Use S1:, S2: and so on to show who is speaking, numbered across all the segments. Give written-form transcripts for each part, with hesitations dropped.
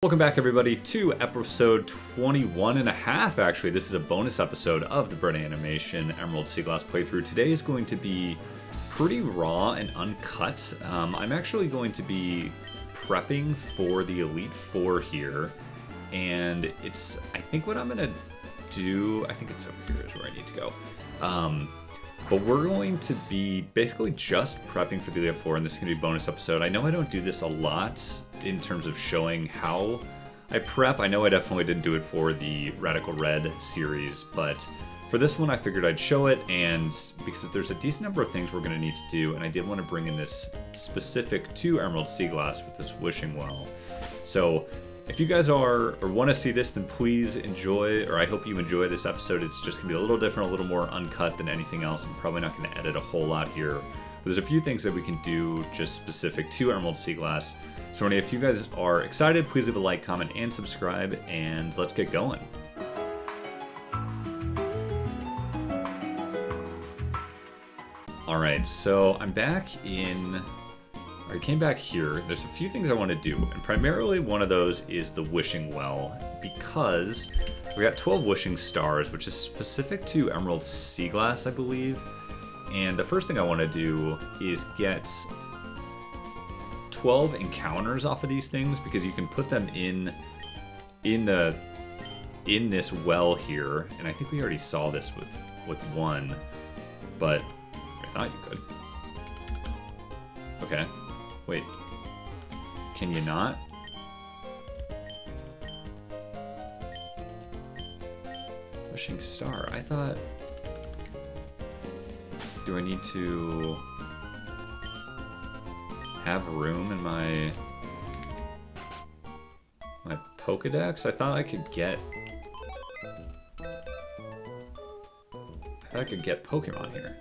S1: Welcome back, everybody, to episode 21 and a half. Actually, this is a bonus episode of the Bread Animation Emerald Seaglass playthrough. Today is going to be pretty raw and uncut. I'm actually going to be prepping for the Elite Four here, and I think what I'm going to do, I think it's over here is where I need to go. But we're going to be basically just prepping for the Elite Four, and this is going to be a bonus episode. I know I don't do this a lot in terms of showing how I prep. I know I definitely didn't do it for the Radicalred series, but for this one I figured I'd show it, and because there's a decent number of things we're going to need to do, and I did want to bring in this specific to Emerald Seaglass with this wishing well. So if you guys are or want to see this, then please enjoy, or I hope you enjoy this episode. It's just going to be a little different, a little more uncut than anything else. I'm probably not going to edit a whole lot here. But there's a few things that we can do just specific to Emerald Seaglass. So if you guys are excited, please leave a like, comment, and subscribe, and let's get going. Alright, so I'm back in... I came back here. There's a few things I want to do, and primarily one of those is the wishing well, because we got 12 wishing stars, which is specific to Emerald Seaglass, I believe. And the first thing I want to do is get 12 encounters off of these things, because you can put them in this well here, and I think we already saw this with one, but I thought you could. Okay. Wait, can you not? Wishing star, I thought... Do I need to have room in my Pokedex? I thought I could get... Pokemon here.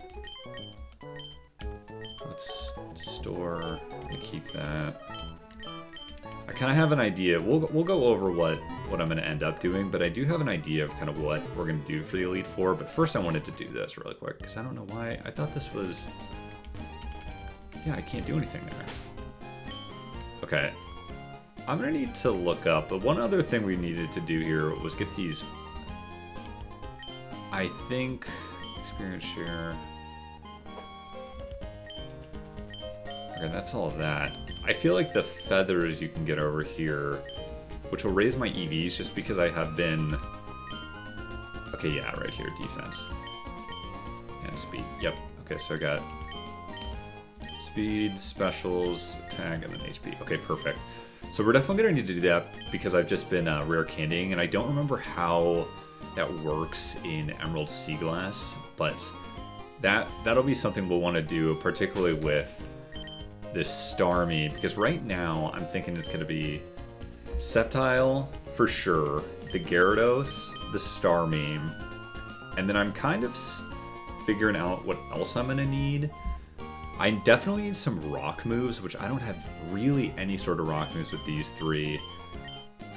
S1: Let's store and keep that. I kind of have an idea. We'll go over what I'm going to end up doing, but I do have an idea of kind of what we're going to do for the Elite Four. But first I wanted to do this really quick, because I don't know why. I thought this was... Yeah, I can't do anything there. Okay. I'm going to need to look up, but one other thing we needed to do here was get these... I think... Experience share... Okay, that's all of that. I feel like the feathers you can get over here, which will raise my EVs just because I have been... Okay, yeah, right here, defense. And speed, yep. Okay, so I got speed, specials, attack, and then HP. Okay, perfect. So we're definitely going to need to do that because I've just been rare candying, and I don't remember how that works in Emerald Seaglass, but that'll be something we'll want to do, particularly with this Starmie, because right now I'm thinking it's going to be Sceptile for sure, the Gyarados, the Starmie, and then I'm kind of figuring out what else I'm going to need. I definitely need some rock moves, which I don't have really any sort of rock moves with these three.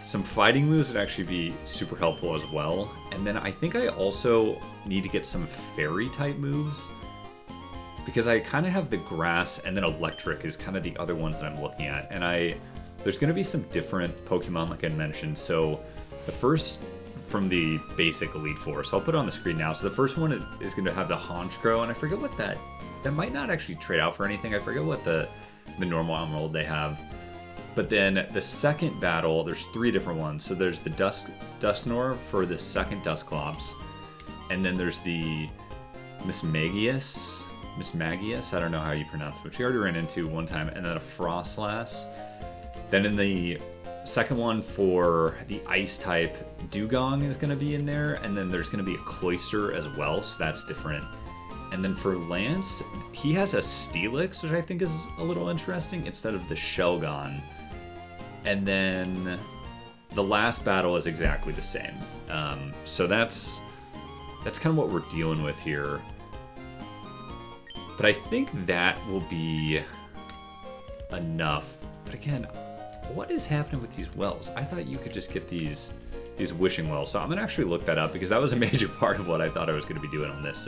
S1: Some fighting moves would actually be super helpful as well, and then I think I also need to get some fairy type moves, because I kind of have the grass, and then electric is kind of the other ones that I'm looking at. And there's going to be some different Pokemon, like I mentioned. So the first from the basic Elite Four, so I'll put it on the screen now. So the first one is going to have the Honchkrow, and I forget what that might not actually trade out for anything. I forget what the normal Emerald they have. But then the second battle, there's three different ones. So there's the Dusknoir for the second Dusclops, and then there's the Miss Magius, I don't know how you pronounce it, which we already ran into one time, and then a Frostlass. Then in the second one for the ice type, Dugong is going to be in there, and then there's going to be a Cloyster as well, so that's different. And then for Lance, he has a Steelix, which I think is a little interesting, instead of the Shelgon. And then the last battle is exactly the same. So that's kind of what we're dealing with here. But I think that will be enough. But again, what is happening with these wells? I thought you could just get these wishing wells. So I'm gonna actually look that up, because that was a major part of what I thought I was gonna be doing on this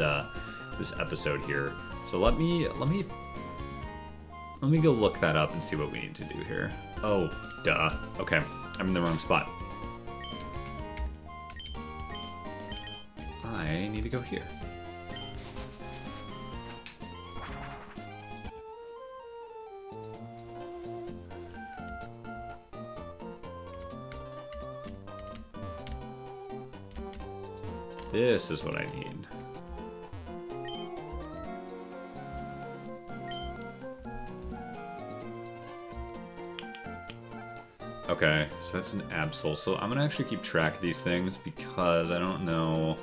S1: episode here. So let me go look that up and see what we need to do here. Oh, duh. Okay. I'm in the wrong spot. I need to go here. This is what I need. Okay, so that's an Absol. So I'm gonna actually keep track of these things because I don't know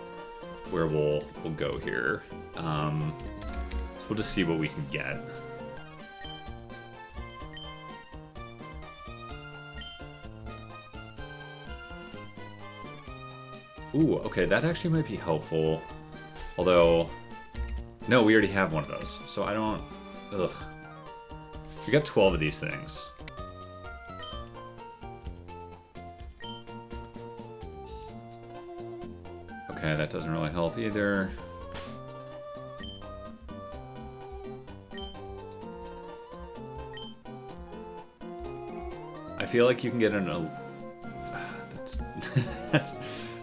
S1: where we'll go here. So we'll just see what we can get. Ooh, okay, that actually might be helpful. Although, no, we already have one of those. So I don't, ugh. We got 12 of these things. Okay, that doesn't really help either. I feel like you can get an... that's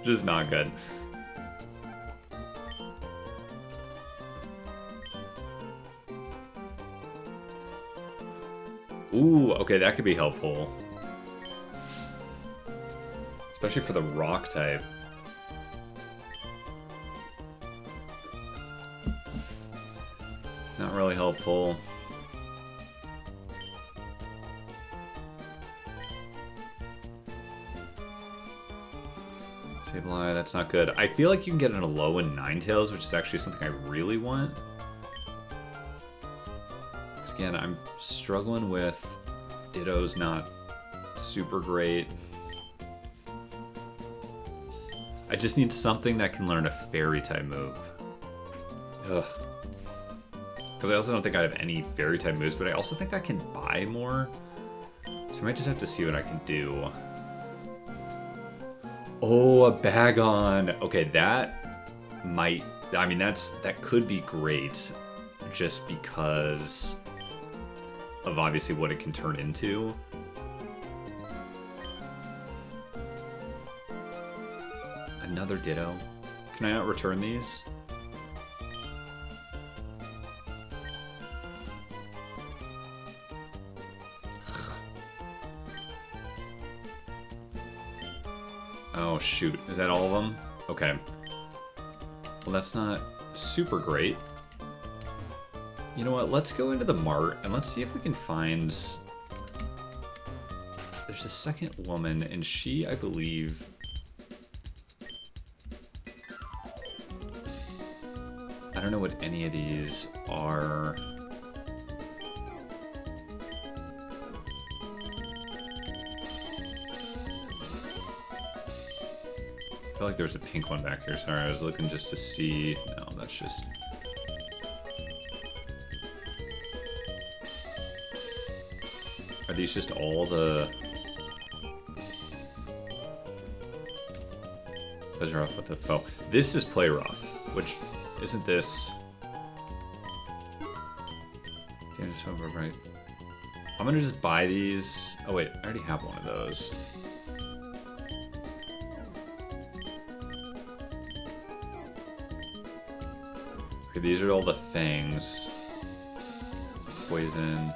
S1: just not good. Ooh, okay, that could be helpful. Especially for the rock type. Not really helpful. Sableye, that's not good. I feel like you can get an Alolan Ninetales, which is actually something I really want. Because again, I'm struggling with Ditto's not super great. I just need something that can learn a fairy type move. Ugh. Because I also don't think I have any fairy type moves, but I also think I can buy more. So I might just have to see what I can do. Oh, a Bagon. Okay, that might... I mean, that could be great. Just because of obviously what it can turn into. Another Ditto. Can I not return these? Oh shoot, is that all of them? Okay. Well, that's not super great. You know what, let's go into the mart and let's see if we can find... There's a second woman and she, I believe... I don't know what any of these are. I feel like there's a pink one back here. Sorry, I was looking just to see. No, that's just... Are these just all the... Those are off with the foe. This is Play Rough, which isn't this... Damage over, right? I'm gonna just buy these. Oh wait, I already have one of those. Okay, these are all the things. Poison.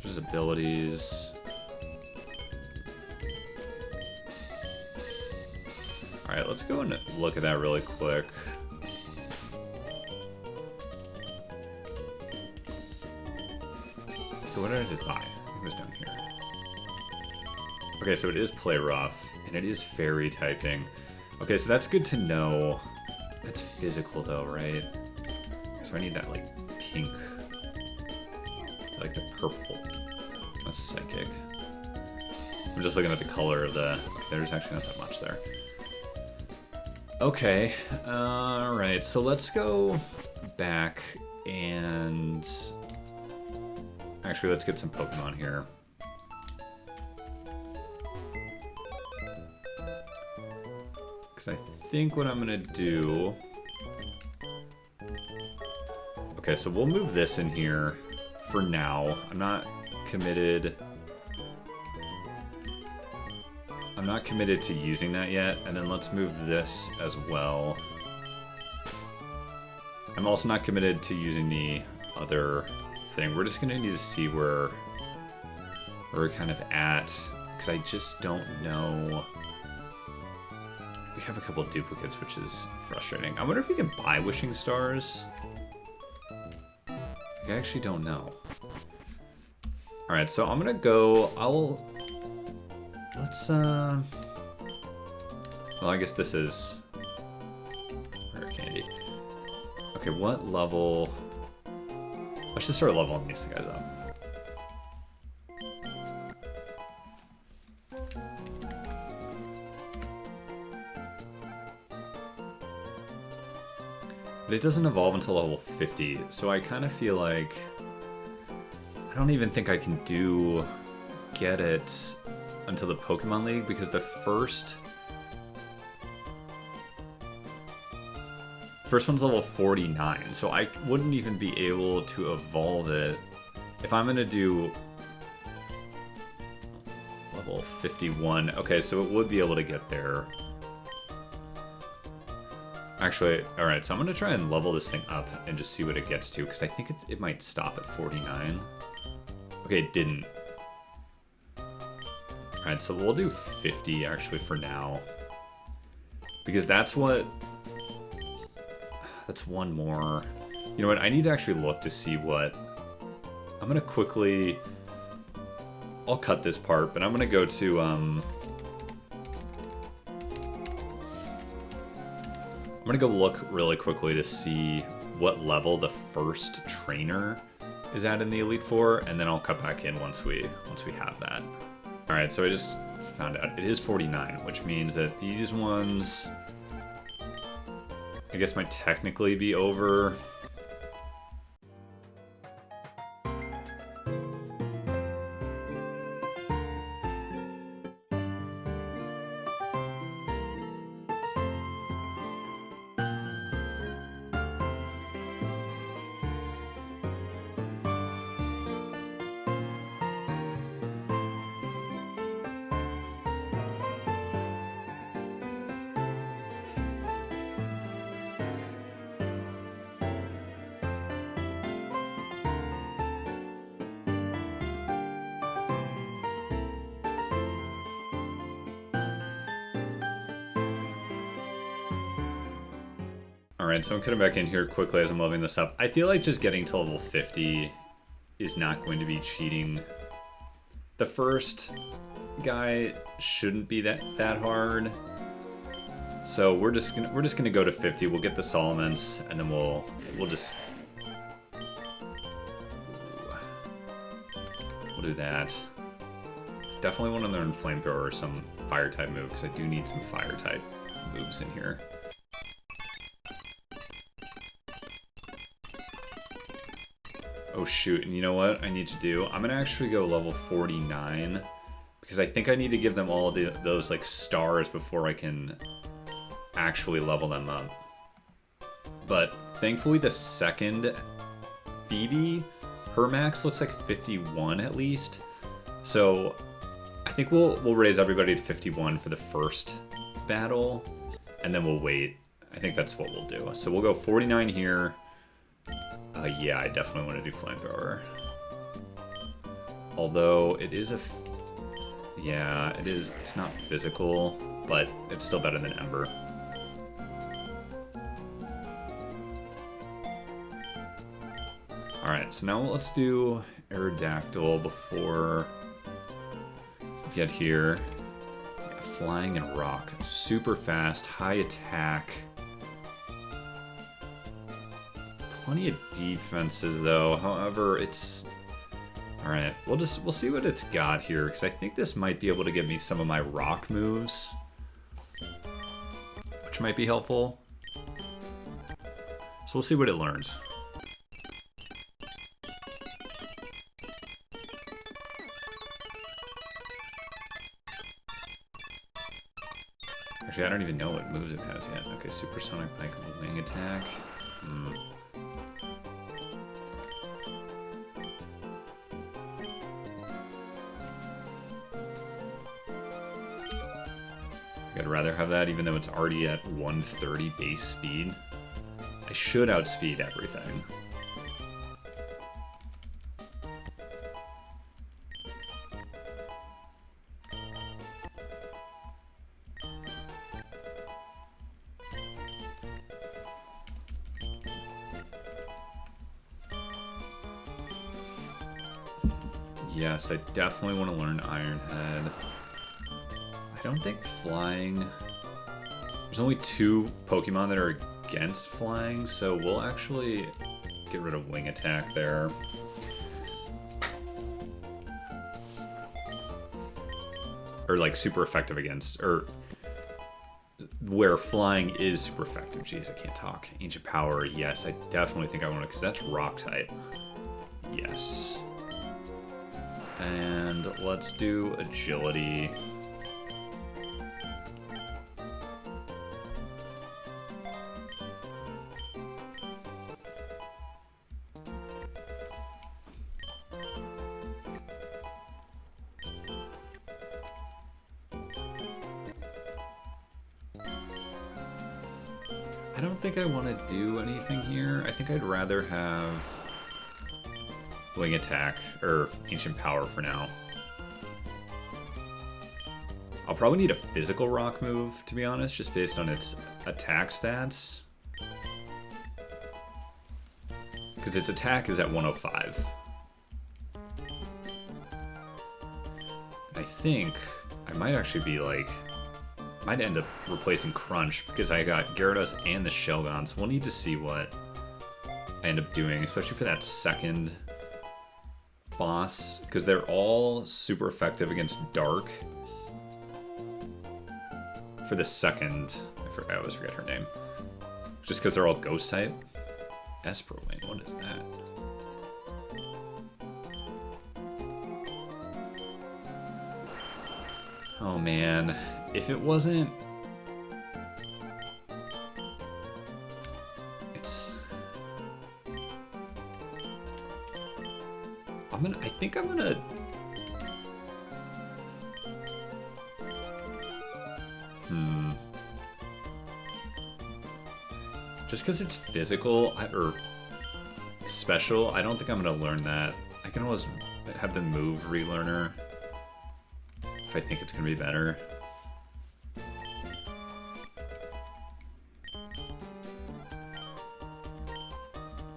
S1: There's abilities. Alright, let's go and look at that really quick. So what did I just buy? I think it was down here. Okay, so it is Play Rough, and it is Fairy typing. Okay, so that's good to know. That's physical though, right? So I need that, like, pink. Like the purple. That's psychic. I'm just looking at the color of the... Okay, there's actually not that much there. Okay, alright, so let's go back and... Actually, let's get some Pokemon here. Because I think what I'm going to do... Okay, so we'll move this in here for now. I'm not committed. I'm not committed to using that yet, and then let's move this as well. I'm also not committed to using the other thing. We're just gonna need to see where we're kind of at, because I just don't know. We have a couple of duplicates, which is frustrating. I wonder if we can buy wishing stars. I actually don't know. Alright, so I'm gonna go, let's, well, I guess this is rare candy. Okay, what level? Let's just start leveling these guys up. But it doesn't evolve until level 50, so I kind of feel like I don't even think I can get it until the Pokemon League, because the first one's level 49, so I wouldn't even be able to evolve it if I'm gonna do level 51. Okay, so it would be able to get there. Actually, alright, so I'm gonna try and level this thing up and just see what it gets to, because I think it might stop at 49. Okay, it didn't. Alright, so we'll do 50 actually for now. Because that's one more. You know what, I need to actually look to see what... I'm gonna quickly... I'll cut this part, but I'm gonna go to, I'm gonna go look really quickly to see what level the first trainer is at in the Elite Four, and then I'll cut back in once we have that. Alright, so I just found out it is 49, which means that these ones, I guess, might technically be over. Alright, so I'm cutting back in here quickly as I'm leveling this up. I feel like just getting to level 50 is not going to be cheating. The first guy shouldn't be that hard. So we're just gonna go to 50. We'll get the Solomons, and then we'll just we'll do that. Definitely want to learn Flamethrower or some fire type move, because I do need some fire type moves in here. Oh shoot, and you know what I need to do? I'm gonna actually go level 49, because I think I need to give them all those like stars before I can actually level them up. But thankfully the second Phoebe, her max looks like 51 at least. So I think we'll raise everybody to 51 for the first battle, and then we'll wait. I think that's what we'll do. So we'll go 49 here. Yeah, I definitely want to do Flamethrower. Although it is yeah, it is. It's not physical, but it's still better than Ember. Alright, so now let's do Aerodactyl before we get here. Yeah, flying and rock. Super fast, high attack. Plenty of defenses though, however, it's... Alright, we'll see what it's got here, because I think this might be able to give me some of my rock moves, which might be helpful. So we'll see what it learns. Actually, I don't even know what moves it has yet. Okay, Supersonic Bike, Wing Attack. I'd rather have that even though it's already at 130 base speed. I should outspeed everything. Yes, I definitely want to learn Iron Head. I don't think flying... There's only 2 Pokemon that are against flying, so we'll actually get rid of Wing Attack there. Or like super effective against, or where flying is super effective. Jeez, I can't talk. Ancient Power, yes, I definitely think I want to, because that's Rock type. Yes. And let's do Agility. I don't think I want to do anything here. I think I'd rather have Wing Attack, or Ancient Power for now. I'll probably need a physical rock move, to be honest, just based on its attack stats. Because its attack is at 105. I think I might actually be like... might end up replacing Crunch, because I got Gyarados and the Shelgon, so we'll need to see what I end up doing, especially for that second boss, because they're all super effective against Dark. For the second, I always forget her name. Just because they're all Ghost type. Espro Wing, what is that? Oh man, if it wasn't... I think I'm gonna... Just because it's physical, or special, I don't think I'm gonna learn that. I can always have the move relearner if I think it's gonna be better.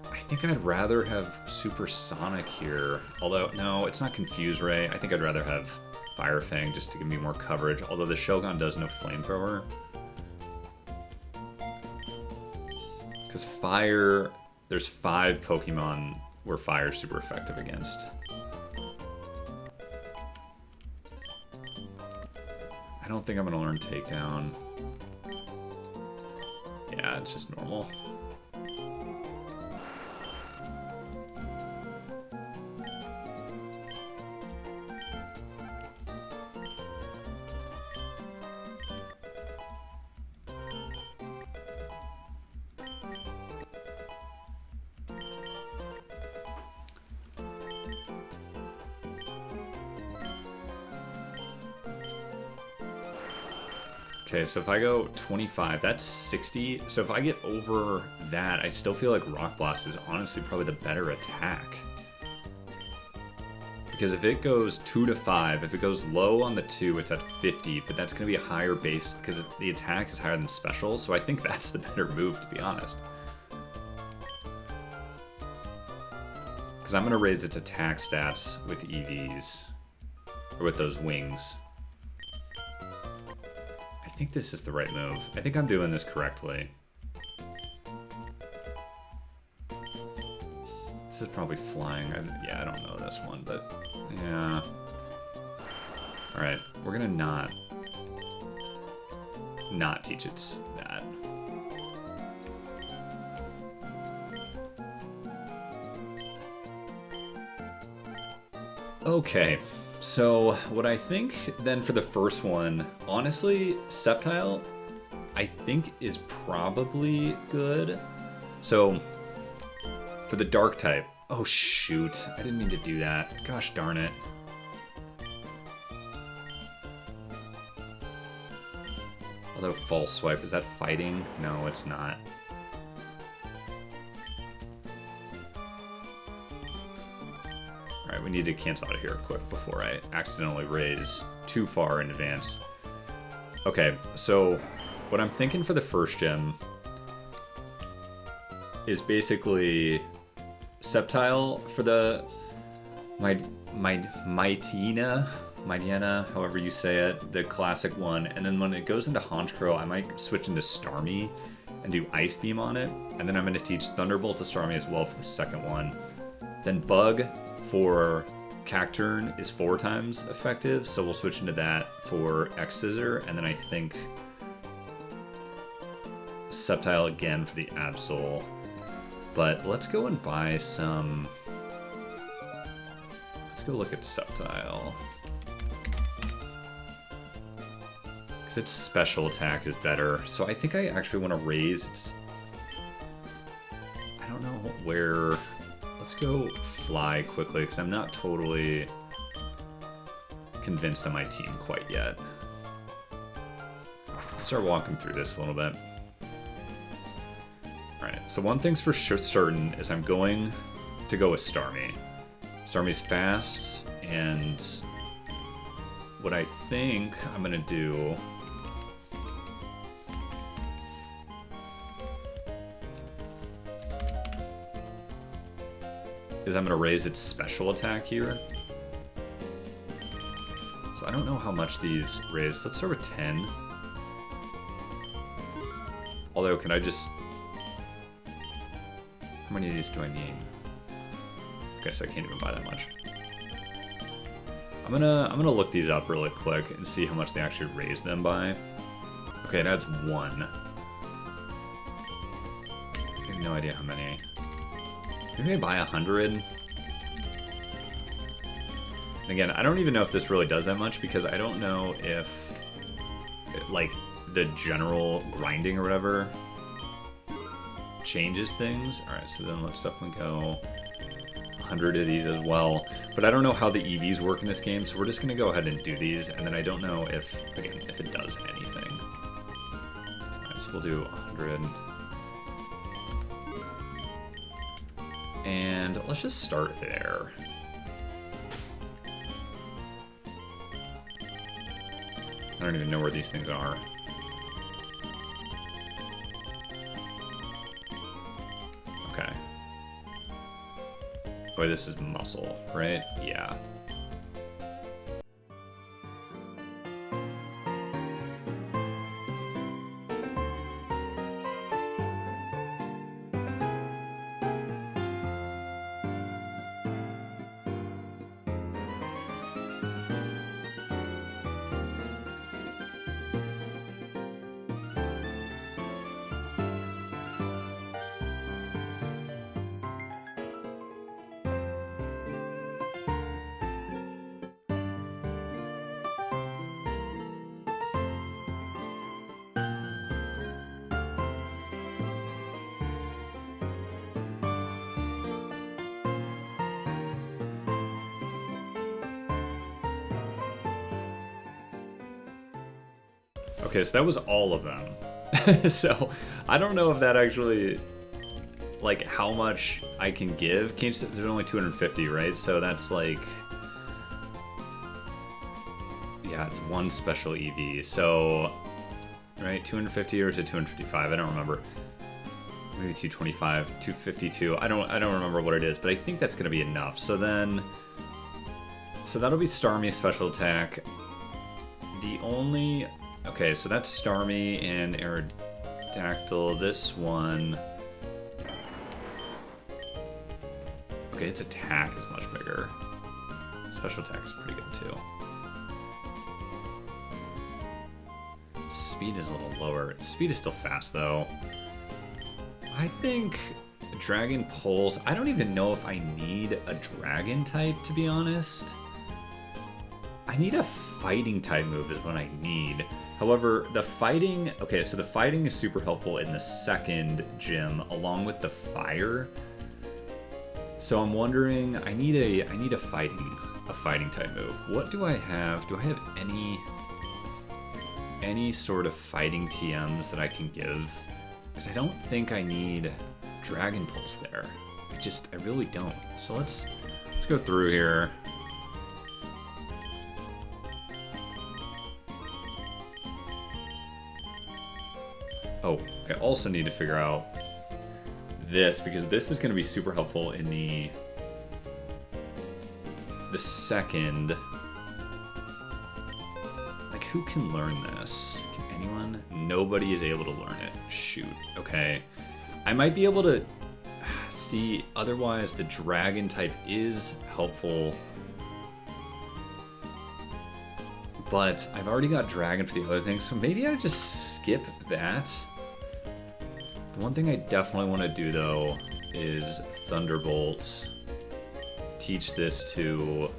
S1: I think I'd rather have Supersonic here. Although, no, it's not Confuse Ray. I think I'd rather have Fire Fang just to give me more coverage. Although the Shogun does no Flamethrower. Because Fire... There's 5 Pokemon where Fire's super effective against. I don't think I'm going to learn Takedown. Yeah, it's just normal. Okay, so if I go 25, that's 60. So if I get over that, I still feel like Rock Blast is honestly probably the better attack. Because if it goes 2 to 5, if it goes low on the 2, it's at 50, but that's going to be a higher base because the attack is higher than special, so I think that's the better move, to be honest. Because I'm going to raise its attack stats with EVs, or with those wings. I think this is the right move. I think I'm doing this correctly. This is probably flying. Yeah, I don't know this one, but yeah. Alright, we're gonna not teach it that. Okay. So, what I think then for the first one, honestly, Sceptile, I think is probably good. So, for the Dark type, oh shoot, I didn't mean to do that. Gosh darn it. Although false swipe, is that fighting? No, it's not. Alright, we need to cancel out of here quick before I accidentally raise too far in advance. Okay, so what I'm thinking for the first gym is basically Sceptile for the Mightyena, however you say it, the classic one, and then when it goes into Honchkrow, I might switch into Starmie and do Ice Beam on it, and then I'm going to teach Thunderbolt to Starmie as well for the second one. Then Bug for Cacturn is 4 times effective, so we'll switch into that for X-Scissor, and then I think Sceptile again for the Absol. But let's go and buy some... Let's go look at Sceptile. Because its special attack is better. So I think I actually want to raise its... I don't know where... Let's go Fly quickly, because I'm not totally convinced on my team quite yet. Let's start walking through this a little bit. Alright, so one thing's for certain is I'm going to go with Starmie. Starmie's fast, and what I think I'm going to do is I'm going to raise its special attack here. So I don't know how much these raise. Let's start with 10. Although, can I just... How many of these do I need? Okay, so I can't even buy that much. I'm gonna look these up really quick and see how much they actually raise them by. Okay, it adds 1. I have no idea how many. Maybe I buy 100. And again, I don't even know if this really does that much because I don't know if, like, the general grinding or whatever changes things. Alright, so then let's definitely go 100 of these as well. But I don't know how the EVs work in this game, so we're just going to go ahead and do these, and then I don't know if, again, if it does anything. Alright, so we'll do 100. And let's just start there. I don't even know where these things are. Okay. Boy, this is muscle, right? Yeah. Okay, so that was all of them. So, I don't know if that actually, like, how much I can give. There's only 250, right? So that's like, yeah, it's 1 special EV. So, right, 250 or is it 255? I don't remember. Maybe 225, 252. I don't remember what it is, but I think that's gonna be enough. So then, so that'll be Starmie's special attack. The only... Okay, so that's Starmie and Aerodactyl. This one... Okay, its attack is much bigger. Special attack is pretty good, too. Speed is a little lower. Speed is still fast, though. I think Dragon Pulse... I don't even know if I need a Dragon type, to be honest. I need a fighting type move is what I need. However, the fighting... Okay, so the fighting is super helpful in the second gym, along with the fire. So I'm wondering... I need a fighting type move. What do I have? Do I have any... any sort of fighting TMs that I can give, because I don't think I need Dragon Pulse there. I really don't. So let's go through here. Oh, I also need to figure out this, because this is going to be super helpful in the second. Like, who can learn this? Can anyone? Nobody is able to learn it. Shoot. Okay. I might be able to see, otherwise the dragon type is helpful. But I've already got dragon for the other things, so maybe I just skip that. The one thing I definitely want to do, though, is Thunderbolt. Teach this to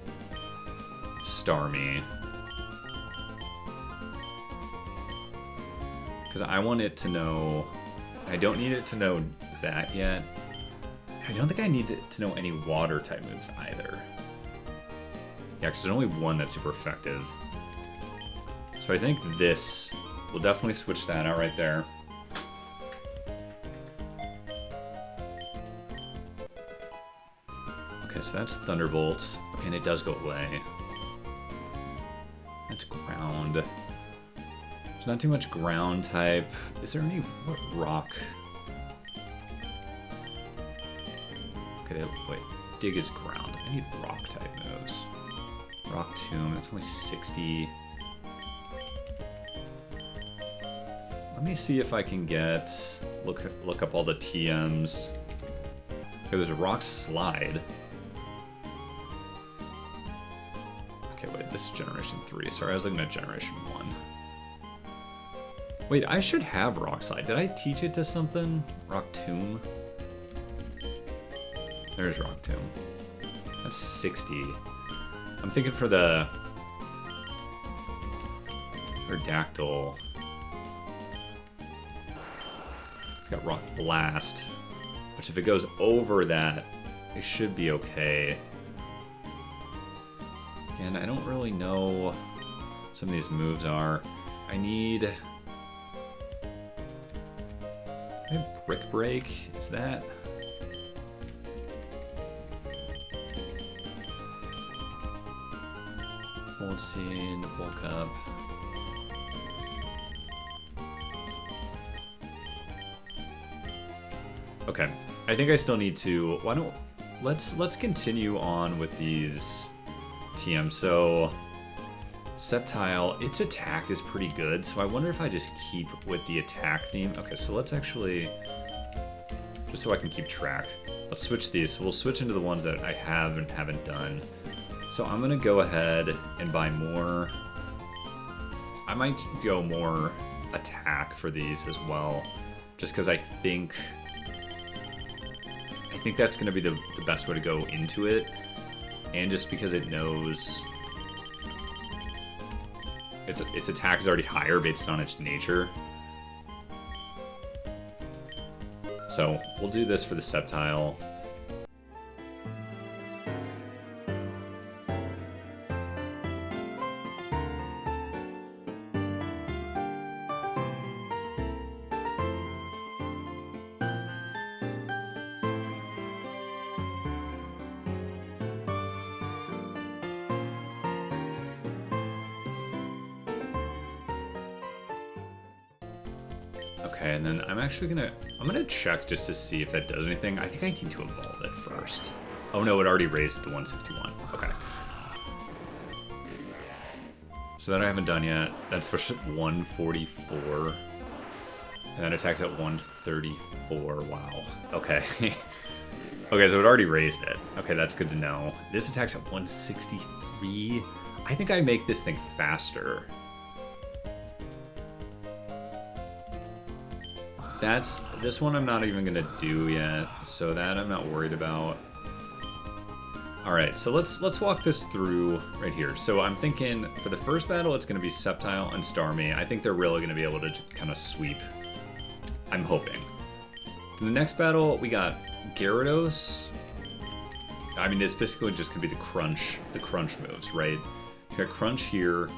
S1: Starmie. Because I want it to know... I don't need it to know that yet. I don't think I need it to know any water-type moves either. Yeah, because there's only one that's super effective. So I think this... We'll definitely switch that out right there. Okay, so that's Thunderbolt. Okay, and it does go away. That's ground. There's not too much ground type. Is there any rock? Okay, wait. Dig is ground. I need rock type moves. Rock Tomb, that's only 60. Let me see if I can get... Look up all the TMs. Okay, there's a Rock Slide. Okay, wait, this is Generation 3. Sorry, I was looking at Generation 1. Wait, I should have Rock Slide. Did I teach it to something? Rock Tomb? There's Rock Tomb. That's 60. I'm thinking for the... Dactyl. It's got Rock Blast. Which if it goes over that, it should be okay. Again, I don't really know what some of these moves are. I need... I have Brick Break. Is that... Hold Scene, Bulk Up. Okay, I think I still need to. Why don't let's continue on with these TMs. So Sceptile, its attack is pretty good. So I wonder if I just keep with the attack theme. Okay, so let's actually, just so I can keep track. Let's switch these. So we'll switch into the ones that I have and haven't done. So I'm gonna go ahead and buy more. I might go more attack for these as well, just because I think that's gonna be the best way to go into it, and just because it knows its attack is already higher based on its nature. So we'll do this for the Sceptile. Okay, and then I'm gonna check just to see if that does anything. I think I need to evolve it first. Oh no, it already raised it to 161. Okay. So that I haven't done yet. That's switched at 144. And that attacks at 134. Wow. Okay. Okay, so it already raised it. Okay, that's good to know. This attacks at 163. I think I make this thing faster. This one I'm not even gonna do yet, so that I'm not worried about. Alright, so let's walk this through right here. So I'm thinking for the first battle it's gonna be Sceptile and Starmie. I think they're really gonna be able to kind of sweep. I'm hoping. For the next battle we got Gyarados. I mean, it's basically just gonna be the crunch moves, right? You got Crunch here.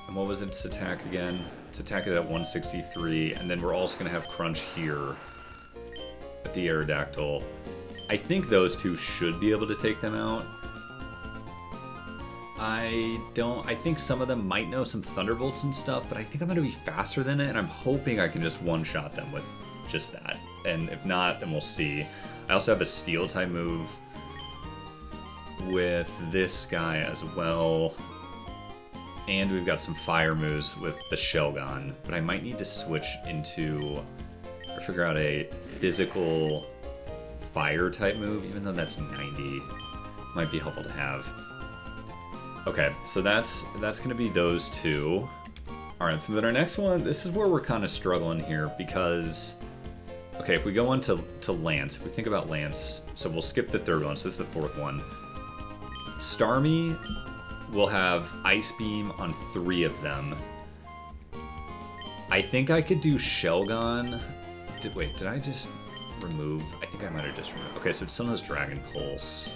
S1: And what was its attack again? Its attack is at 163, and then we're also going to have Crunch here at the Aerodactyl. I think those two should be able to take them out. I think some of them might know some Thunderbolts and stuff, but I think I'm going to be faster than it, and I'm hoping I can just one-shot them with just that. And if not, then we'll see. I also have a Steel-type move with this guy as well. And we've got some Fire moves with the Shelgon, but I might need to switch into, or figure out a physical Fire-type move, even though that's 90. Might be helpful to have. Okay, so that's going to be those two. Alright, so then our next one, this is where we're kind of struggling here, because... Okay, if we go on to Lance, if we think about Lance, so we'll skip the third one, so this is the fourth one. Starmie will have Ice Beam on 3 of them. I think I could do Shelgon. Wait, did I just remove? I think I might have just removed. Okay, so it still has Dragon Pulse.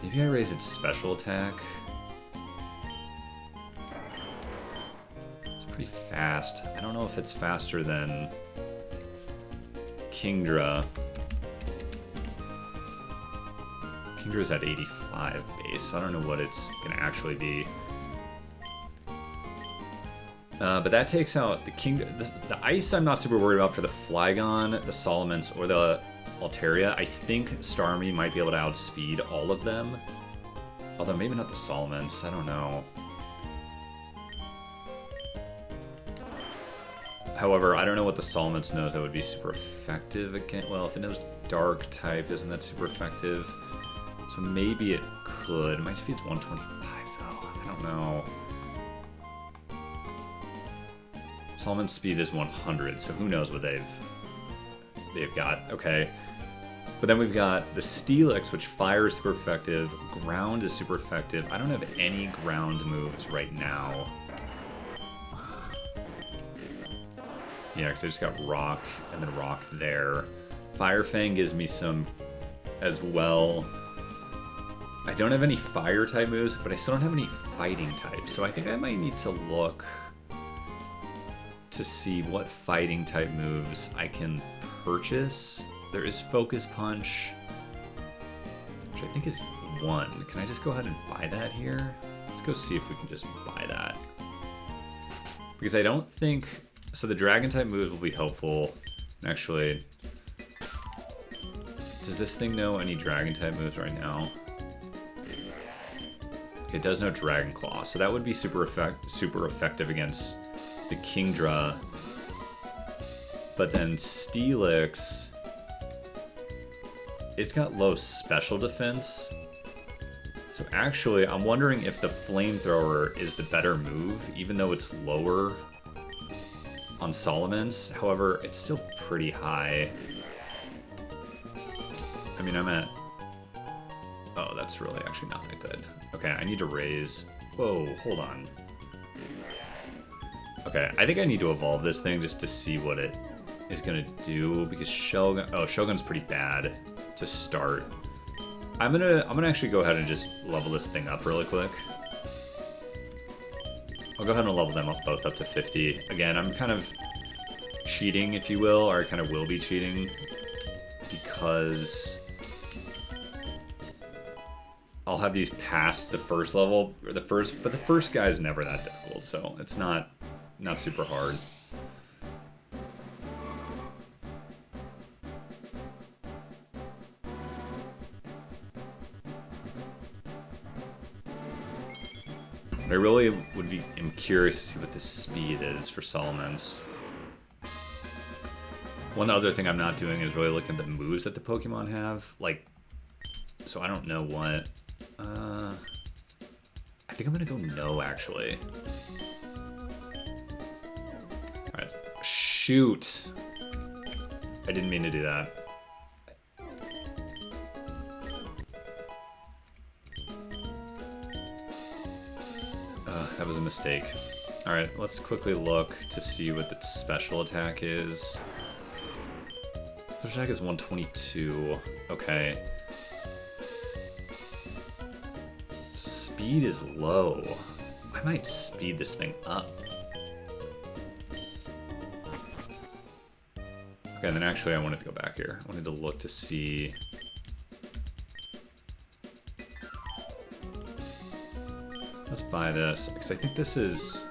S1: Maybe I raise its special attack. It's pretty fast. I don't know if it's faster than Kingdra. Kingdra's at 85 base, so I don't know what it's going to actually be. But that takes out the the Ice I'm not super worried about for the Flygon, the Salamence, or the Altaria. I think Starmie might be able to outspeed all of them. Although maybe not the Salamence, I don't know. However, I don't know what the Salamence knows that would be super effective against. Well, if it knows Dark type, isn't that super effective? So maybe it could. My speed's 125 though. I don't know. Solomon's speed is 100, so who knows what they've got. Okay. But then we've got the Steelix, which fire is super effective. Ground is super effective. I don't have any ground moves right now. Yeah, because I just got Rock and then Rock there. Fire Fang gives me some as well. I don't have any fire type moves, but I still don't have any fighting types. So I think I might need to look to see what fighting type moves I can purchase. There is Focus Punch, which I think is 1. Can I just go ahead and buy that here? Let's go see if we can just buy that. Because I don't think... So the Dragon type moves will be helpful. Actually, does this thing know any Dragon type moves right now? It does know Dragon Claw, so that would be super effective against the Kingdra. But then Steelix, it's got low special defense. So actually, I'm wondering if the Flamethrower is the better move, even though it's lower on Solomon's. However, it's still pretty high. I mean, I'm at... Oh, that's really actually not that good. Okay, I need to raise... Whoa, hold on. Okay, I think I need to evolve this thing just to see what it is gonna do, because Shogun... Oh, Shogun's pretty bad to start. I'm gonna actually go ahead and just level this thing up really quick. I'll go ahead and level them up both up to 50. Again, I'm kind of cheating, if you will, or I kind of will be cheating, because I'll have these past the first level, or the first guy is never that difficult, so it's not super hard. But I really am curious to see what the speed is for Solomon's. One other thing I'm not doing is really looking at the moves that the Pokemon have. Like, so I don't know what... I think I'm gonna go no, actually. Alright. Shoot! I didn't mean to do that. That was a mistake. Alright, let's quickly look to see what its special attack is. Special attack is 122. Okay. speed is low. I might speed this thing up. Okay, and then actually I wanted to go back here. I wanted to look to see... Let's buy this, because I think this is...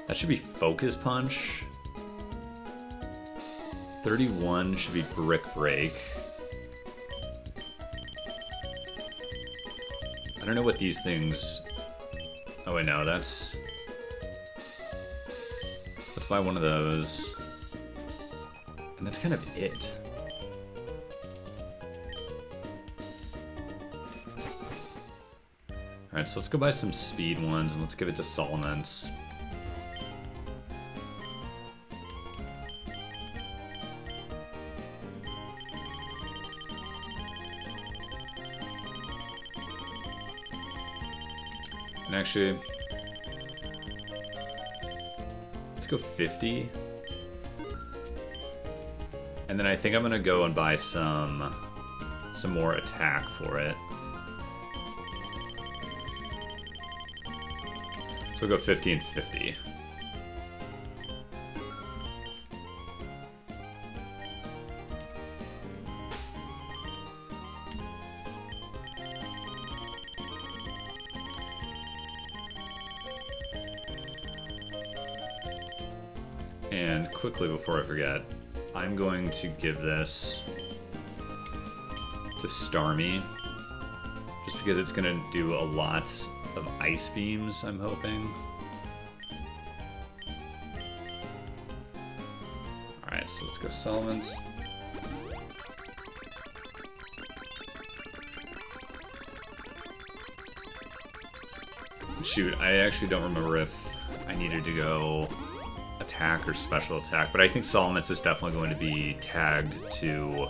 S1: That should be Focus Punch. 31 should be Brick Break. I don't know what these things... Oh wait, no, that's... Let's buy one of those. And that's kind of it. Alright, so let's go buy some speed ones and let's give it to Solomon's. And actually, let's go 50. And then I think I'm gonna go and buy some more attack for it. So we'll go 50 and 50. And quickly before I forget, I'm going to give this to Starmie, just because it's going to do a lot of ice beams, I'm hoping. Alright, so let's go Solomon's. Shoot, I actually don't remember if I needed to go attack or special attack, but I think Solomon's is definitely going to be tagged to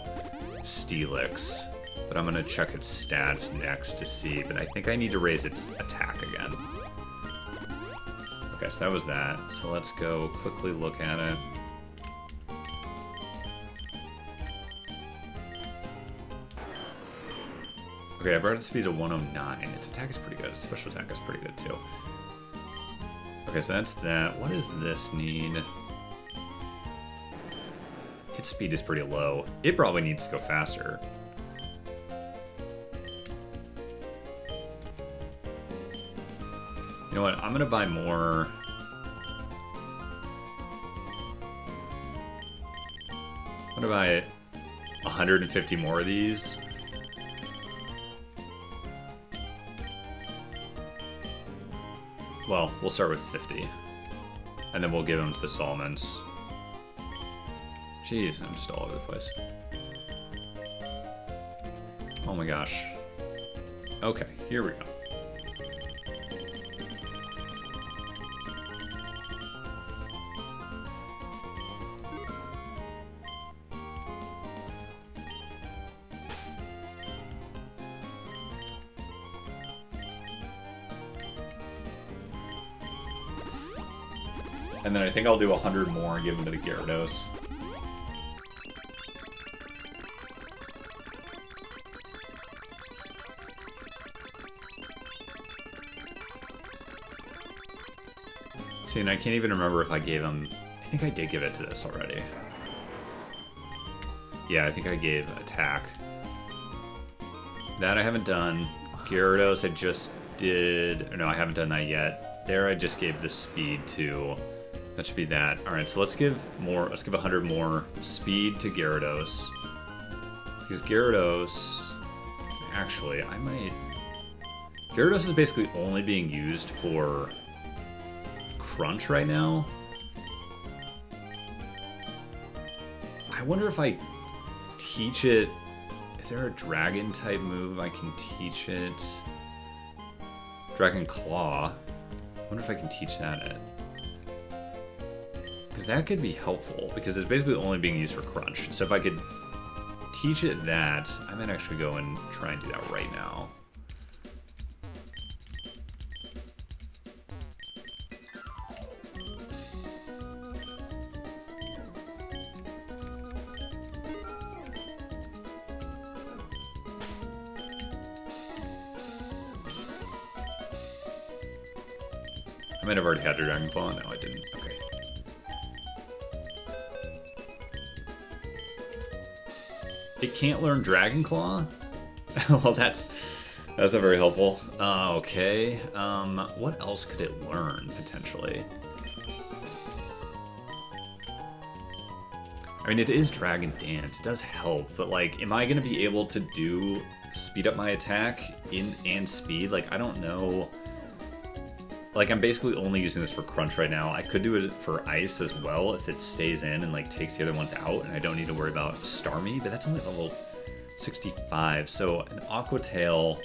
S1: Steelix. But I'm going to check its stats next to see, but I think I need to raise its attack again. Okay, so that was that. So let's go quickly look at it. Okay, I brought its speed to 109. Its attack is pretty good. Its special attack is pretty good too. Okay, so that's that. What does this need? Its speed is pretty low. It probably needs to go faster. You know what? I'm gonna buy more. I'm gonna buy 150 more of these. Well, we'll start with 50. And then we'll give them to the Solomons. Jeez, I'm just all over the place. Oh my gosh. Okay, here we go. And then I think I'll do 100 more and give them to the Gyarados. See, and I can't even remember if I gave him... I think I did give it to this already. Yeah, I think I gave attack. That I haven't done. Gyarados I just did... Or no, I haven't done that yet. There I just gave the speed to... That should be that. Alright, so let's give more... Let's give 100 more speed to Gyarados. Because Gyarados... Actually, I might... Gyarados is basically only being used for... Crunch right now. I wonder if I teach it... Is there a dragon type move I can teach it? Dragon Claw. I wonder if I can teach that it. Because that could be helpful, because it's basically only being used for Crunch. So if I could teach it that, I might actually go and try and do that right now. I might have already had a Dragon Claw. No, I didn't. Okay. It can't learn Dragon Claw? Well, that's not very helpful. Okay. What else could it learn, potentially? I mean, it is Dragon Dance. It does help, but, like, am I going to be able to speed up my attack and speed? Like, I don't know. Like, I'm basically only using this for Crunch right now. I could do it for Ice as well if it stays in and, like, takes the other ones out, and I don't need to worry about Starmie, but that's only level 65. So, an Aqua Tail,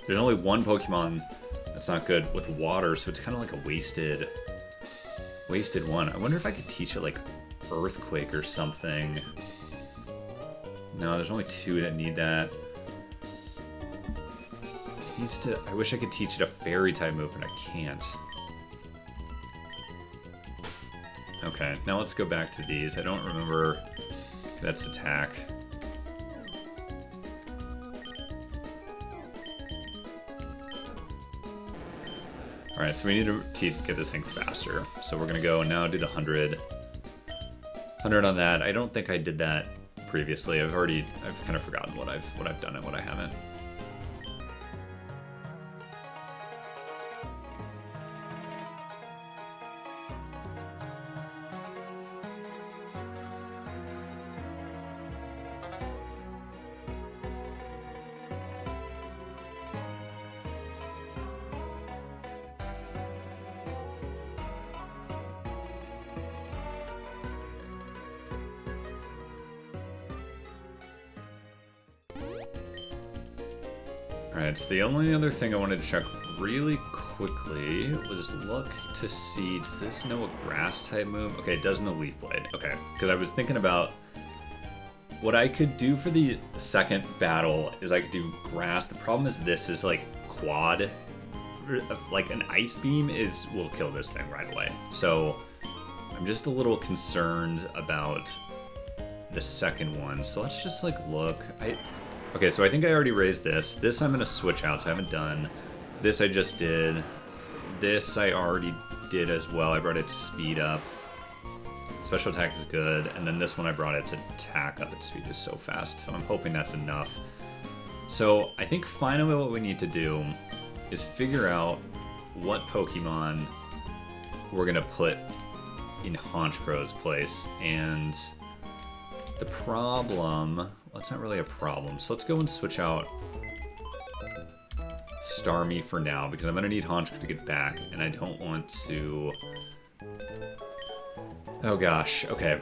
S1: there's only one Pokemon that's not good with water, so it's kind of like a wasted one. I wonder if I could teach it, like, Earthquake or something. No, there's only 2 that need that. It needs to. I wish I could teach it a Fairy type move, but I can't. Okay, now let's go back to these. I don't remember. That's attack. Alright, so we need to get this thing faster. So we're gonna go and now do the 100 on that. I don't think I did that previously. I've kind of forgotten what I've done and what I haven't. Alright, so the only other thing I wanted to check really quickly was look to see, does this know a grass type move? Okay, it does know Leaf Blade. Okay, because I was thinking about what I could do for the second battle is I could do grass. The problem is this is like quad, like an Ice Beam will kill this thing right away. So I'm just a little concerned about the second one. So let's just like look. Okay, so I think I already raised this. This I'm going to switch out, so I haven't done. This I just did. This I already did as well. I brought its speed up. Special attack is good. And then this one I brought its attack up. Its speed is so fast. So I'm hoping that's enough. So I think finally what we need to do is figure out what Pokemon we're going to put in Honchkro's place. And the problem... well, it's not really a problem. So let's go and switch out Starmie for now, because I'm going to need Honchkrow to get back, and I don't want to... oh gosh, okay.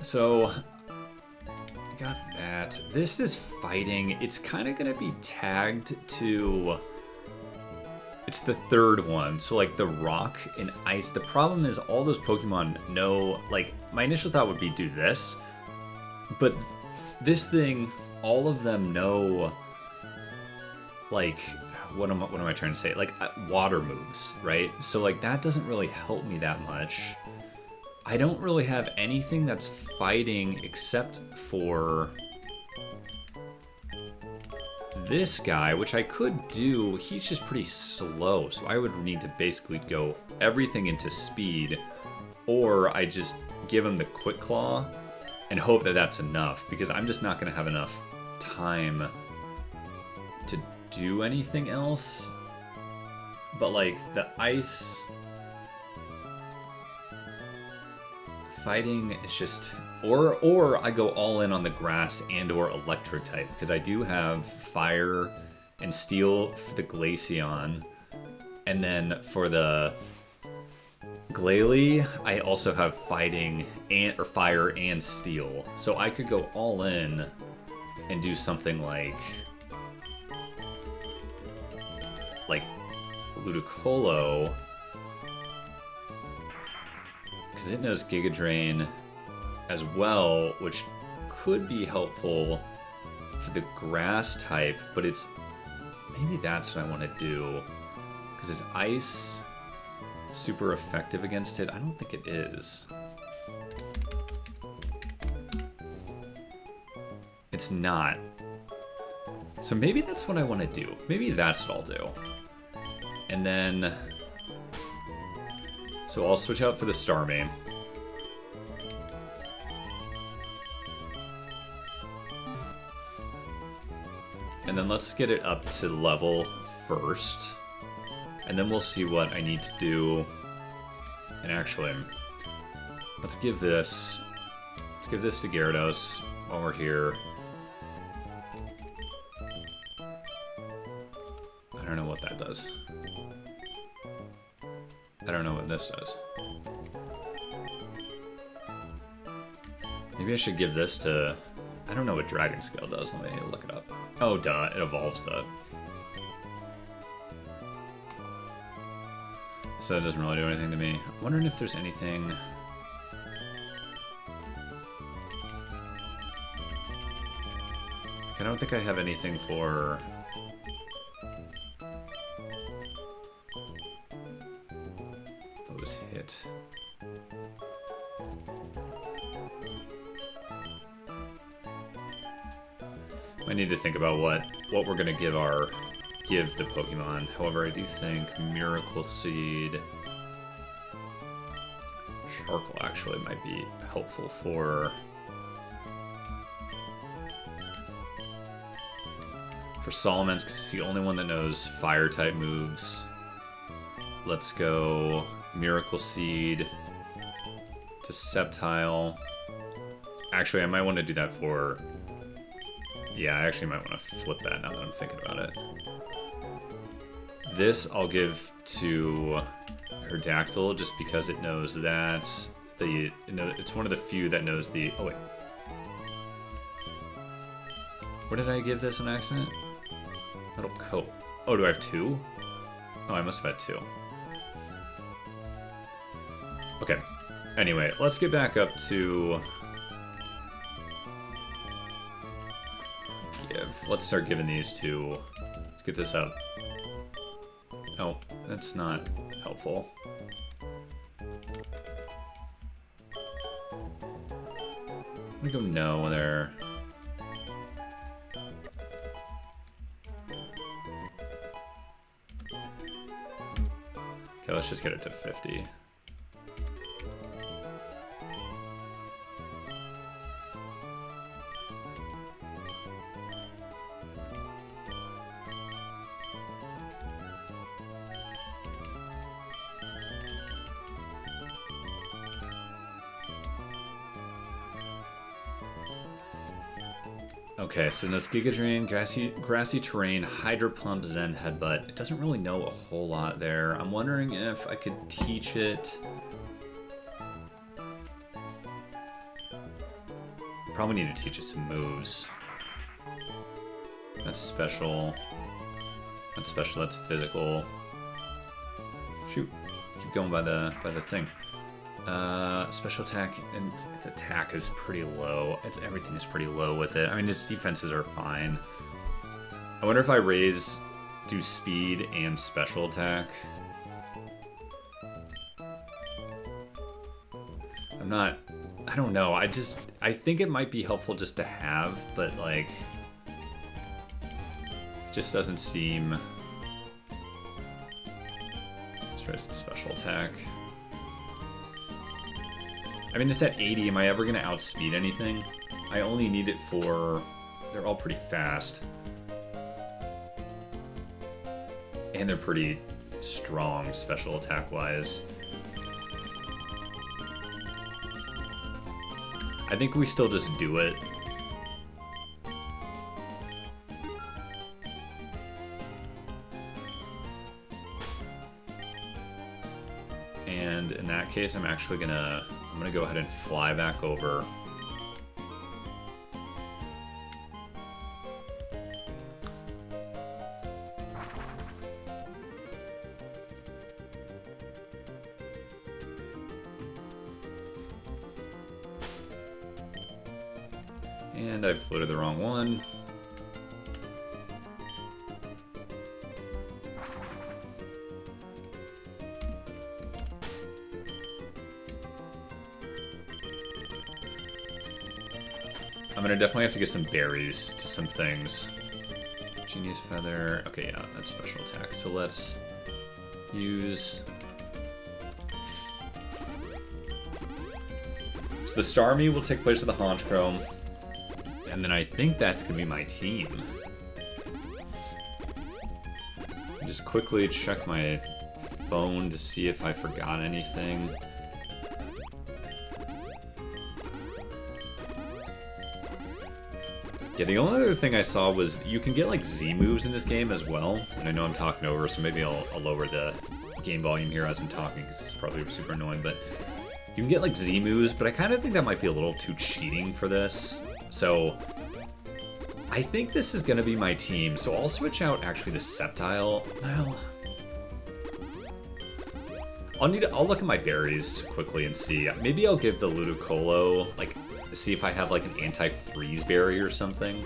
S1: So, I got that. This is fighting. It's kind of going to be tagged to... it's the third one, so like the Rock and Ice. The problem is all those Pokemon know, like, my initial thought would be do this, but this thing, all of them know, like, what am I trying to say? Like, water moves, right? So, like, that doesn't really help me that much. I don't really have anything that's fighting except for this guy, which I could do. He's just pretty slow, so I would need to basically go everything into speed, or I just give him the Quick Claw and hope that that's enough, because I'm just not going to have enough time to do anything else. But, like, the Ice fighting is just... or I go all in on the Grass and or Electric type, because I do have Fire and Steel for the Glaceon, and then for the Glalie, I also have fighting and or fire and steel. So I could go all in and do something like Ludicolo, because it knows Giga Drain as well, which could be helpful for the grass type, but it's maybe that's what I want to do, because is Ice super effective against it? I don't think it is. It's not. So maybe that's what I want to do. Maybe that's what I'll do. And then So I'll switch out for the Starmane. And then let's get it up to level first. And then we'll see what I need to do. And actually, let's give this to Gyarados while we're here. I don't know what that does. I don't know what this does. Maybe I should give this to... I don't know what Dragon Scale does. Let me look it up. Oh, duh. It evolves the... So it doesn't really do anything to me. I'm wondering if there's anything... I don't think I have anything for... those hit. I need to think about what we're gonna give the Pokemon. However, I do think Miracle Seed, Sharkle actually might be helpful for Solomon's, because it's the only one that knows fire type moves. Let's go Miracle Seed to Sceptile. Actually, I might want to do that for... Yeah, I actually might want to flip that now that I'm thinking about it. This I'll give to Erdactyl just because it knows that it's one of the few that knows the... Oh, wait. What did I give this on accident? Metal Coat. Oh, do I have two? Oh, I must have had two. Okay. Anyway, let's get back up to... Let's start giving these to... Let's get this up. Oh, that's not helpful. I'm gonna go no there. Okay, let's just get it to 50. Okay, so this Giga Drain, grassy terrain, Hydro Pump, Zen Headbutt. It doesn't really know a whole lot there. I'm wondering if I could teach it. Probably need to teach it some moves. That's special. That's special. That's physical. Shoot, keep going by the thing. Special attack, and its attack is pretty low. Everything is pretty low with it. I mean, its defenses are fine. I wonder if I do speed and special attack. I don't know. I think it might be helpful just to have, but like, just doesn't seem. Let's try some special attack. I mean, it's at 80. Am I ever going to outspeed anything? I only need it for... They're all pretty fast. And they're pretty strong special attack-wise. I think we still just do it. And in that case, I'm actually gonna go ahead and fly back over. And I floated the wrong one. I'm gonna definitely have to get some berries to some things. Genius Feather. Okay, yeah, that's special attack. So let's use So the Starmie will take place of the Honchchrome. And then I think that's going to be my team. Just quickly check my phone to see if I forgot anything. Yeah, the only other thing I saw was you can get like Z moves in this game as well. And I know I'm talking over, so maybe I'll lower the game volume here as I'm talking because it's probably super annoying. But you can get like Z moves, but I kind of think that might be a little too cheating for this. So I think this is going to be my team. So I'll switch out actually the Sceptile. Well, I'll look at my berries quickly and see. Maybe I'll give the Ludicolo like. See if I have like an anti-freeze berry or something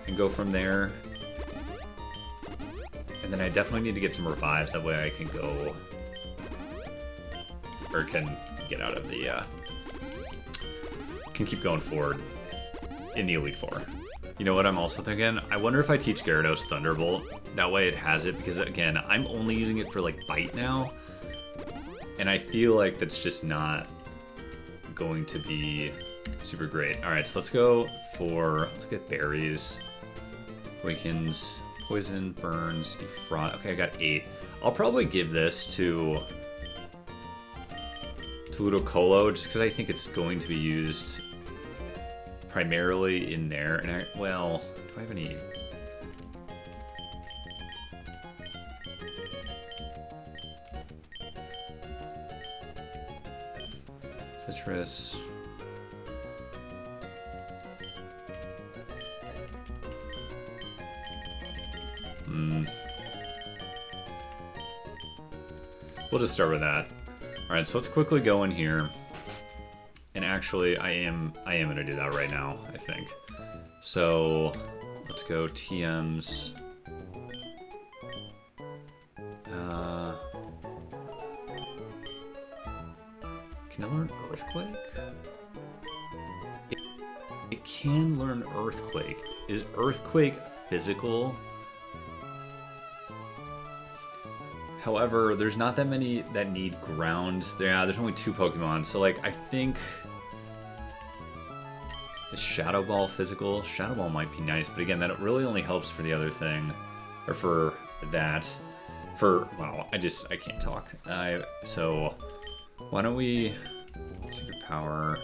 S1: and go from there. And then I definitely need to get some revives, that way I can go or can get out of the can keep going forward in the Elite Four. You know what I'm also thinking? I wonder if I teach Gyarados Thunderbolt, that way it has it, because again I'm only using it for like bite now, and I feel like that's just not going to be super great. Alright, so let's get berries. Awakens, poison, burns, defrost. Okay, I got 8. I'll probably give this to Ludicolo just because I think it's going to be used primarily in there. And well, do I have any? Citrus. We'll just start with that. Alright, so let's quickly go in here. And actually, I am going to do that right now, I think. So, let's go TMs. Can I learn Earthquake? It can learn Earthquake. Is Earthquake physical? However, there's not that many that need ground. There's only 2 Pokemon, so like I think is Shadow Ball physical? Shadow Ball might be nice, but again, that really only helps for the other thing, or for that. Wow, I can't talk. So why don't we Secret Power?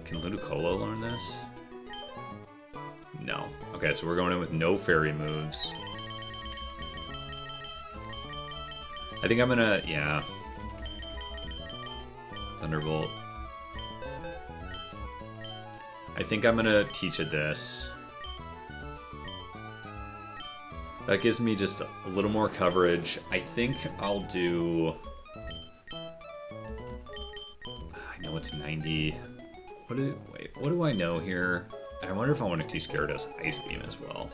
S1: Can Ludicolo learn this? No. Okay, so we're going in with no fairy moves. I think I'm gonna, yeah. Thunderbolt. I think I'm gonna teach it this. That gives me just a little more coverage. I think I'll do... I know it's 90. What do I know here? I wonder if I want to teach Gyarados Ice Beam as well.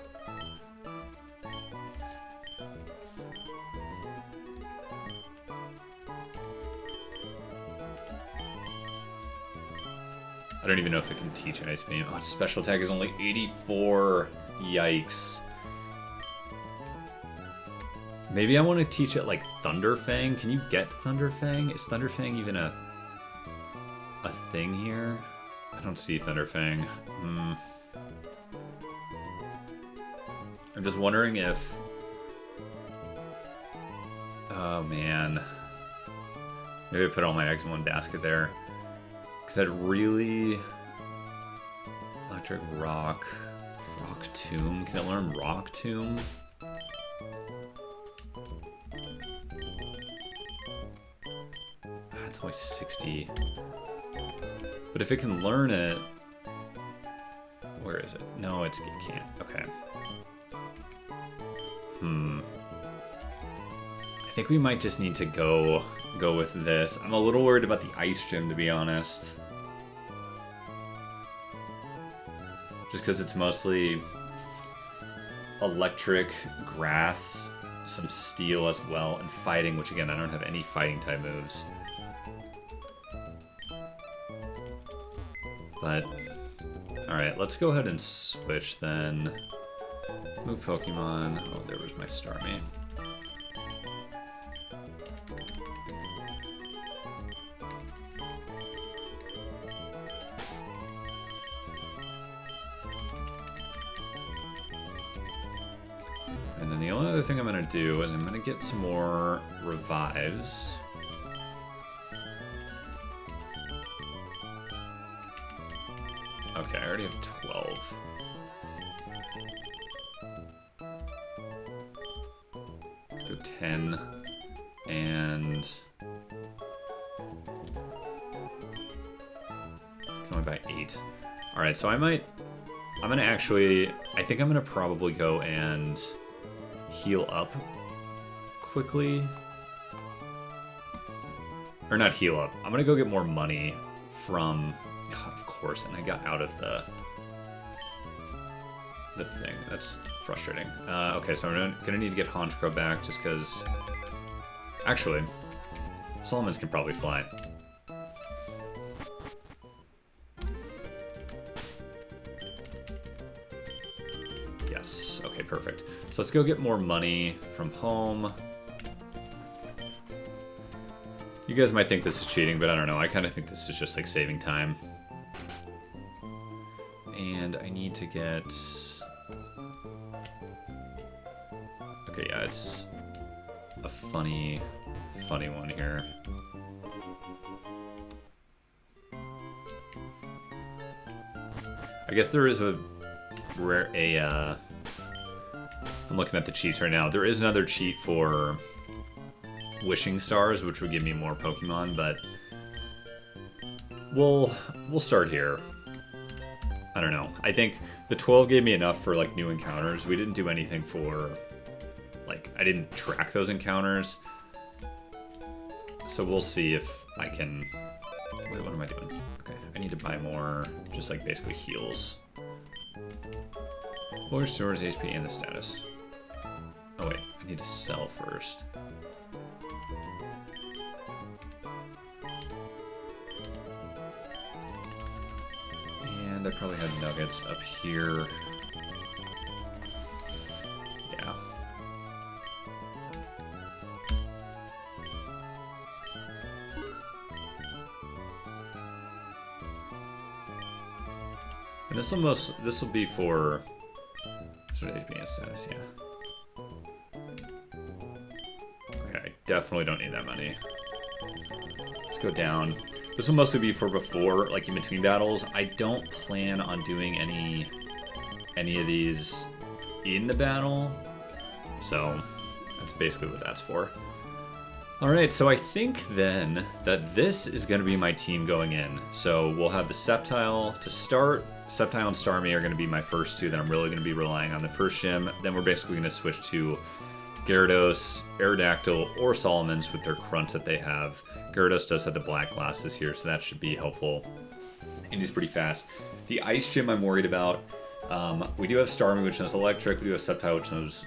S1: I don't even know if it can teach Ice Beam. Oh, its special attack is only 84. Yikes. Maybe I want to teach it like Thunderfang. Can you get Thunderfang? Is Thunderfang even a thing here? I don't see Thunderfang. I'm just wondering if... Oh, man. Maybe I put all my eggs in one basket there. Because I'd really... Electric Rock... Rock Tomb? Can I learn Rock Tomb? It's only 60. But if it can learn it... Where is it? No, it can't. Okay. I think we might just need to go with this. I'm a little worried about the Ice Gym, to be honest. Just because it's mostly electric, grass, some steel as well, and fighting, which again, I don't have any fighting type moves. But, alright, let's go ahead and switch then. Move Pokemon. Oh, there was my Starmie. And the only other thing I'm going to do is I'm going to get some more revives. Okay, I already have 12. Let's go 10 and can only buy 8. All right, so I'm gonna actually, I think I'm gonna probably go and heal up quickly. Or not heal up. I'm gonna go get more money from, of course, and I got out of the thing. That's frustrating. Okay, so I'm gonna need to get Honchkrow back just because, actually, Solomons can probably fly. Yes, okay, perfect. So let's go get more money from home. You guys might think this is cheating, but I don't know. I kind of think this is just like saving time. And I need to get... Okay, yeah, it's a funny one here. I guess there is a rare, I'm looking at the cheats right now. There is another cheat for wishing stars, which would give me more Pokemon, but we'll start here. I don't know. I think the 12 gave me enough for like new encounters. We didn't do anything for, like, I didn't track those encounters. So we'll see if I can... Wait, what am I doing? Okay, I need to buy more, just like basically heals. Or stores HP and the status. Oh wait, I need to sell first. And I probably had nuggets up here. Yeah. And this will be for sort of HP status, yeah. Okay, I definitely don't need that money. Let's go down. This will mostly be for before, like in between battles. I don't plan on doing any of these in the battle, so that's basically what that's for. Alright, so I think then that this is going to be my team going in. So we'll have the Sceptile to start. Sceptile and Starmie are going to be my first two that I'm really going to be relying on the first gym. Then we're basically going to switch to Gyarados, Aerodactyl, or Solomons with their crunch that they have. Gyarados does have the black glasses here, so that should be helpful. And he's pretty fast. The Ice Gym I'm worried about. We do have Starmie, which knows Electric. We do have Sceptile, which knows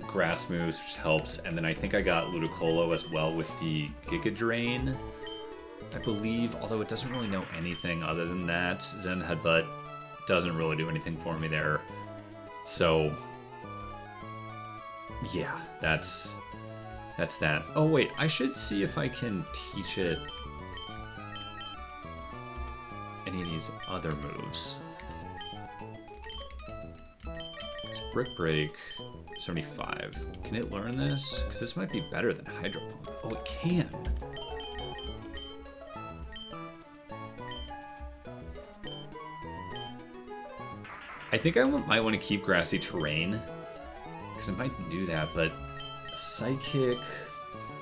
S1: Grass moves, which helps. And then I think I got Ludicolo as well with the Giga Drain, I believe. Although it doesn't really know anything other than that. Zen Headbutt doesn't really do anything for me there. So, yeah, that's that. Oh wait, I should see if I can teach it any of these other moves. It's Brick Break 75. Can it learn this? Because this might be better than Hydro Pump. Oh, it can. I think I might want to keep Grassy Terrain, because it might do that, but Psychic...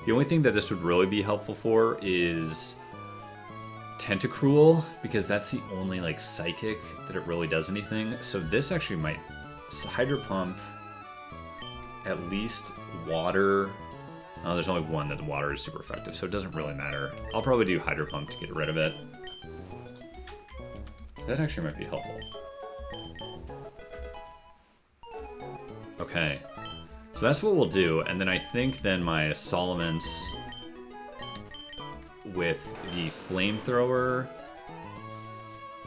S1: The only thing that this would really be helpful for is Tentacruel, because that's the only, like, Psychic that it really does anything. So this actually might... Hydro Pump, at least Water... Oh, there's only one that the Water is super effective, so it doesn't really matter. I'll probably do Hydro Pump to get rid of it. That actually might be helpful. Okay, so that's what we'll do, and then I think then my Solomons with the Flamethrower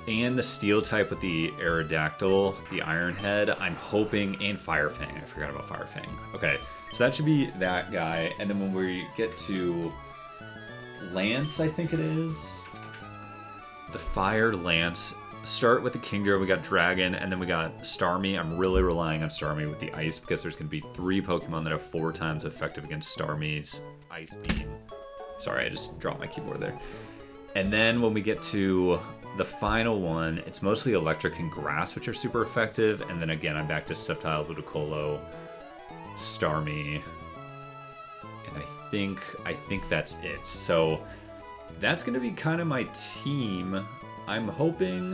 S1: and the Steel type with the Aerodactyl, the Iron Head, I'm hoping, and Fire Fang. I forgot about Fire Fang. Okay, so that should be that guy, and then when we get to Lance, I think it is, the Fire Lance start with the Kingdra. We got Dragon, and then we got Starmie. I'm really relying on Starmie with the Ice because there's going to be 3 Pokemon that are 4 times effective against Starmie's Ice Beam. Sorry, I just dropped my keyboard there. And then when we get to the final one, it's mostly Electric and Grass, which are super effective. And then again, I'm back to Sceptile, Ludicolo, Starmie, and I think that's it. So that's gonna be kind of my team. I'm hoping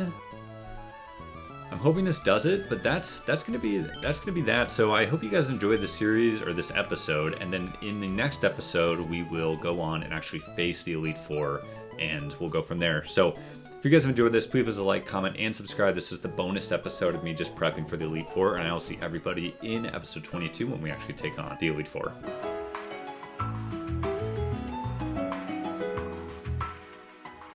S1: this does it, but that's gonna be that. So I hope you guys enjoyed this series or this episode, and then in the next episode we will go on and actually face the Elite Four, and we'll go from there. So if you guys have enjoyed this, please leave a like, comment, and subscribe. This is the bonus episode of me just prepping for the Elite Four, and I will see everybody in episode 22 when we actually take on the Elite Four.